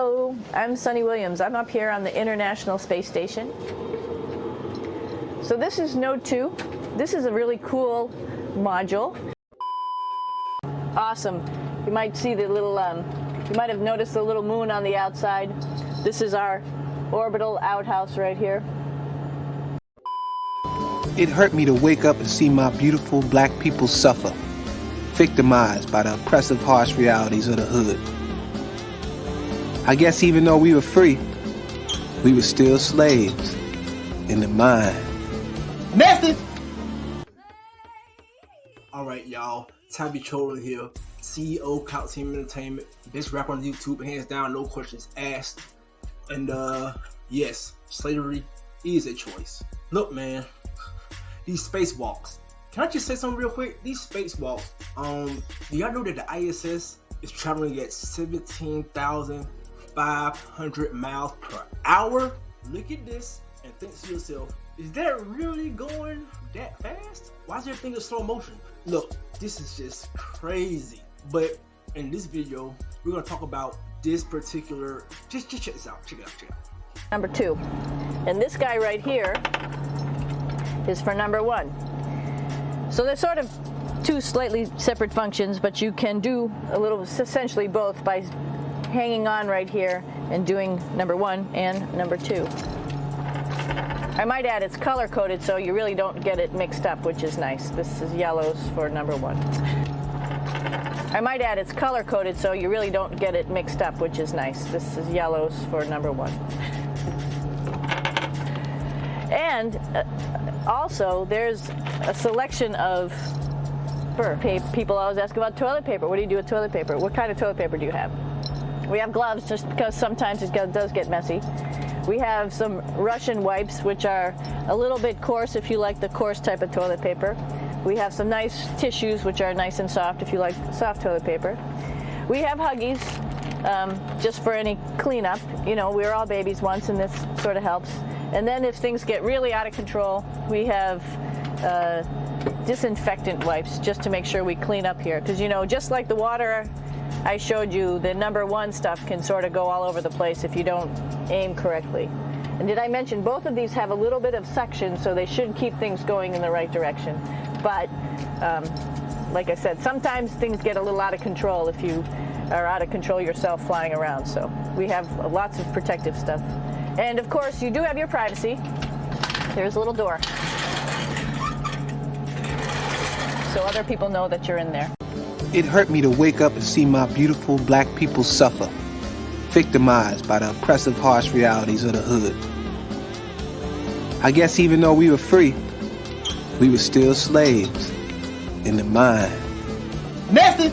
Hello, I'm Sunny Williams. I'm up here on the International Space Station. So this is Node 2. This is a really cool module. Awesome. You might see the little, you might have noticed the little moon on the outside. This is our orbital outhouse right here. It hurt me to wake up and see my beautiful black people suffer, victimized by the oppressive, harsh realities of the hood. I guess even though we were free, we were still slaves in the mind. Message! Alright, y'all. Tabby Cholan here, CEO, Clout Team Entertainment, best rapper on YouTube, hands down, no questions asked. And, yes, slavery is a choice. Look, man, these spacewalks. Can I just say something real quick? These spacewalks, do y'all know that the ISS is traveling at 17,500 miles per hour? Look at this and think to yourself, is that really going that fast? Why is everything in slow motion? Look, this is just crazy. But in this video, we're gonna talk about this particular, just check this out, check it out. Number 2. And this guy right here is for number 1. So they're sort of two slightly separate functions, but you can do a little, essentially both, by hanging on right here and doing number 1 and number 2. I might add it's color coded so you really don't get it mixed up, which is nice. This is yellows for number 1. I might add it's color coded so you really don't get it mixed up, which is nice. This is yellows for number 1. And also there's a selection of people always ask about toilet paper. What do you do with toilet paper? What kind of toilet paper do you have? We have gloves just because sometimes it does get messy. We have some Russian wipes, which are a little bit coarse if you like the coarse type of toilet paper. We have some nice tissues, which are nice and soft if you like soft toilet paper. We have Huggies, just for any cleanup. You know, we were all babies once, and this sort of helps. And then if things get really out of control, we have disinfectant wipes, just to make sure we clean up here. Because, you know, just like the water I showed you, the number 1 stuff can sort of go all over the place if you don't aim correctly. And did I mention both of these have a little bit of suction, so they should keep things going in the right direction. But like I said, sometimes things get a little out of control if you are out of control yourself flying around. So we have lots of protective stuff. And of course, you do have your privacy. There's a little door, so other people know that you're in there. It hurt me to wake up and see my beautiful black people suffer, victimized by the oppressive, harsh realities of the hood. I guess even though we were free, we were still slaves in the mind. Message!